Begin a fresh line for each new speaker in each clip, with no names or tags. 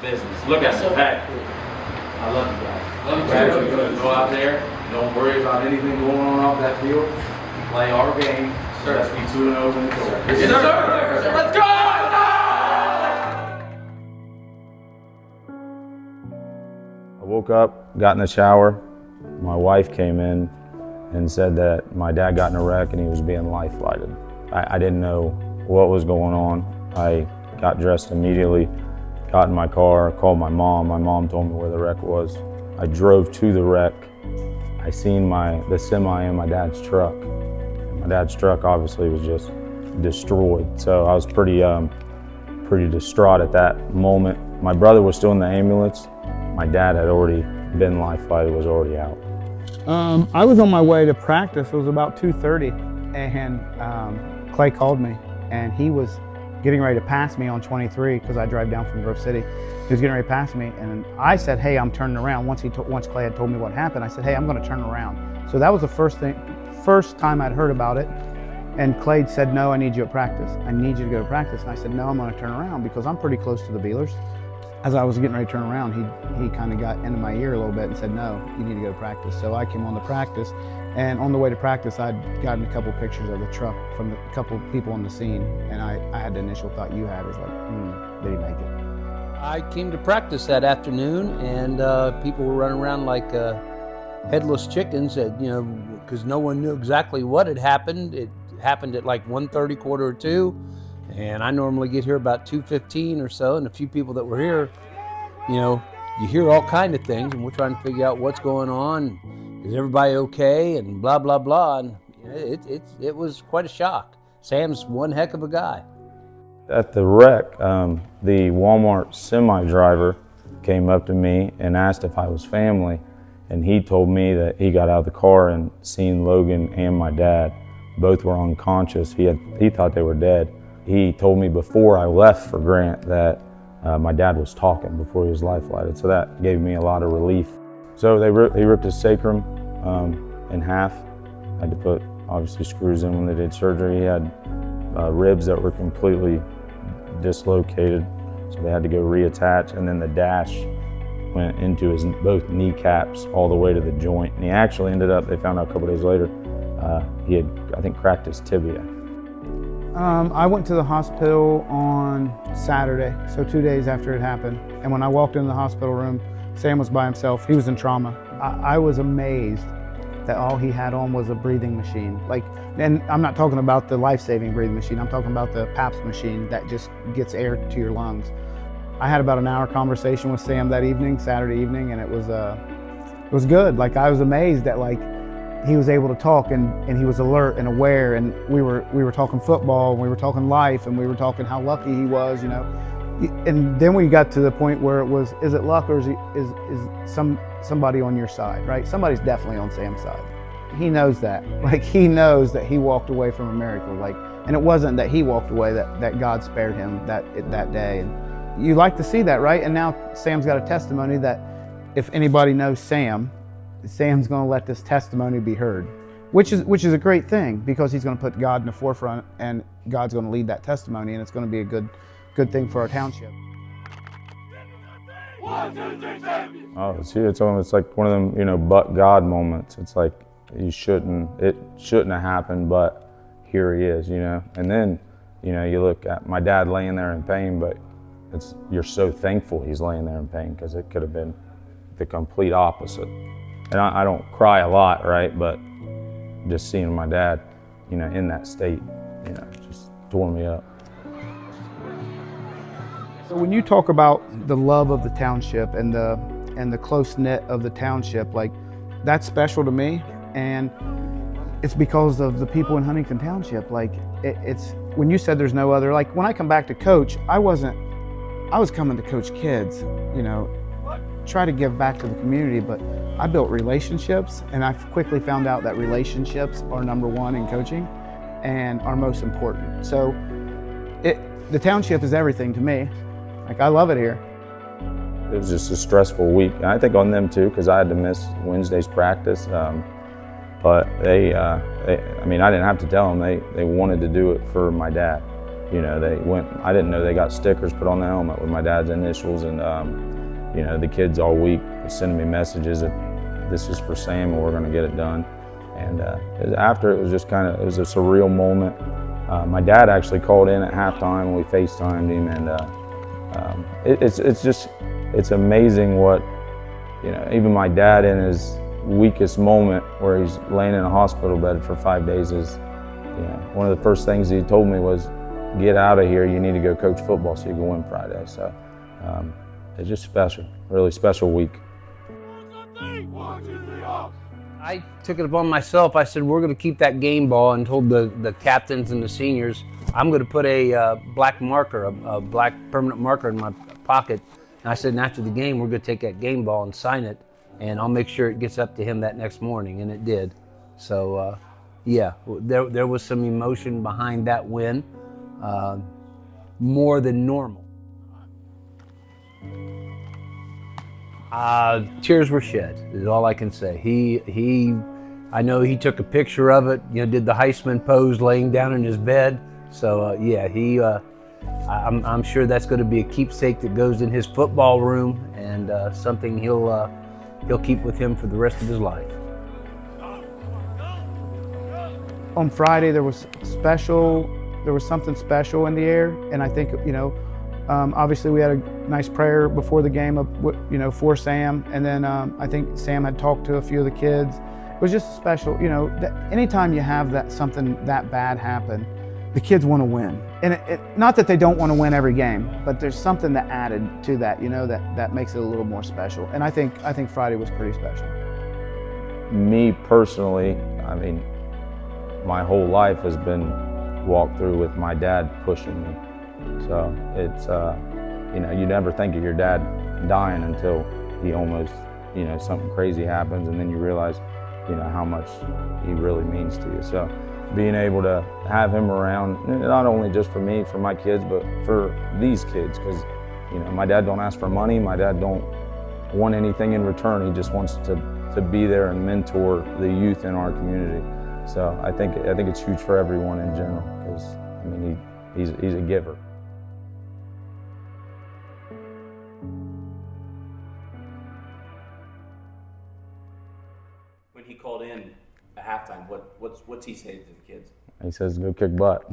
business. Look at the pack. I love you guys. Love you guys. Go out there. Don't worry about anything going on off that field. Play our game. Sir. Let's be 2-0 in the door.
Yes, sir. Let's go!
I woke up, got in the shower. My wife came in and said that my dad got in a wreck and he was being life flighted. I didn't know what was going on. I got dressed immediately, got in my car, called my mom. My mom told me where the wreck was. I drove to the wreck. I seen the semi in my dad's truck. My dad's truck obviously was just destroyed. So I was pretty distraught at that moment. My brother was still in the ambulance. My dad had already been life flighted, was already out.
I was on my way to practice. It was about 2:30, and Clay called me, and he was getting ready to pass me on 23 because I drive down from Grove City. He was getting ready to pass me, and I said, "Hey, I'm turning around." Once Clay had told me what happened, I said, "Hey, I'm going to turn around." So that was the first time I'd heard about it. And Clay said, "No, I need you at practice. I need you to go to practice." And I said, "No, I'm going to turn around because I'm pretty close to the Beelers." As I was getting ready to turn around, he kind of got into my ear a little bit and said, "No, you need to go to practice." So I came on to practice, and on the way to practice, I'd gotten a couple pictures of the truck from a couple people on the scene, and I had the initial thought you had is like, did he make it?
I came to practice that afternoon, and people were running around like headless chickens, because no one knew exactly what had happened. It happened at like 1:30, 1:45. And I normally get here about 2:15 or so, and a few people that were here, you hear all kind of things, and we're trying to figure out what's going on. Is everybody okay? And blah, blah, blah. And it was quite a shock. Sam's one heck of a guy.
At the wreck, the Walmart semi driver came up to me and asked if I was family, and he told me that he got out of the car and seen Logan and my dad. Both were unconscious. He thought they were dead. He told me before I left for Grant that my dad was talking before he was life flighted, so that gave me a lot of relief. So he ripped his sacrum in half. I had to put, obviously, screws in when they did surgery. He had ribs that were completely dislocated, so they had to go reattach, and then the dash went into his both kneecaps all the way to the joint, and he actually ended up, they found out a couple days later, he had, I think, cracked his tibia.
I went to the hospital on Saturday, so 2 days after it happened. And when I walked into the hospital room, Sam was by himself. He was in trauma. I was amazed that all he had on was a breathing machine. And I'm not talking about the life-saving breathing machine. I'm talking about the PAPS machine that just gets air to your lungs. I had about an hour conversation with Sam that evening, Saturday evening, and it was good. I was amazed that he was able to talk and he was alert and aware, and we were talking football, and we were talking life, and we were talking how lucky he was, And then we got to the point where it was, is it luck or is somebody on your side, right? Somebody's definitely on Sam's side. He knows that. He knows that he walked away from a miracle. And it wasn't that he walked away, that God spared him that day. And you like to see that, right? And now Sam's got a testimony that if anybody knows Sam's going to let this testimony be heard, which is a great thing, because he's going to put God in the forefront, and God's going to lead that testimony, and it's going to be a good thing for our township.
1, 2, 3, champion!
Oh, it's like one of them, but God moments. It's like it shouldn't have happened, but here he is, And then, you look at my dad laying there in pain, but you're so thankful he's laying there in pain, because it could have been the complete opposite. And I don't cry a lot, right? But just seeing my dad, in that state, just tore me up.
So when you talk about the love of the township and the close knit of the township, that's special to me, and it's because of the people in Huntington Township. It's when you said there's no other. When I come back to coach, I was coming to coach kids, try to give back to the community, but I built relationships, and I quickly found out that relationships are number one in coaching and are most important. So the township is everything to me. I love it here.
It was just a stressful week, and I think on them too, because I had to miss Wednesday's practice. But I didn't have to tell them. They wanted to do it for my dad. they went, I didn't know they got stickers put on the helmet with my dad's initials, and the kids all week were sending me messages that this is for Sam and we're gonna get it done. And after, it was just it was a surreal moment. My dad actually called in at halftime and we FaceTimed him, and it's amazing what, even my dad in his weakest moment where he's laying in a hospital bed for 5 days is, one of the first things he told me was, get out of here, you need to go coach football so you can win Friday. So it's just special, really special week.
I took it upon myself. I said, we're going to keep that game ball, and told the captains and the seniors, I'm going to put a black marker, a black permanent marker in my pocket. And I said, and after the game, we're going to take that game ball and sign it, and I'll make sure it gets up to him that next morning, and it did. So, yeah, there was some emotion behind that win, more than normal. Tears were shed, is all I can say. I know he took a picture of it, did the Heisman pose laying down in his bed. So, yeah, I'm sure that's going to be a keepsake that goes in his football room, and something he'll keep with him for the rest of his life.
On Friday, there was something special in the air, and I think, obviously we had a nice prayer before the game, for Sam, and then I think Sam had talked to a few of the kids. It was just special, anytime you have something that bad happen, the kids want to win. And not that they don't want to win every game, but there's something that added to that, that makes it a little more special. And I think Friday was pretty special.
Me personally, my whole life has been walked through with my dad pushing me. So it's, you never think of your dad dying until he almost, something crazy happens, and then you realize, how much he really means to you. So being able to have him around, not only just for me, for my kids, but for these kids, because, my dad don't ask for money, my dad don't want anything in return, he just wants to be there and mentor the youth in our community. So I think it's huge for everyone in general, because, he's a giver.
When he called in at halftime, what's he say to the kids?
He says, go kick butt.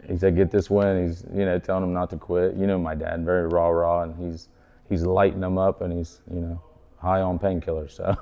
He said, get this win. He's, telling them not to quit. My dad, very rah-rah, and he's lighting them up, and he's, high on painkillers. So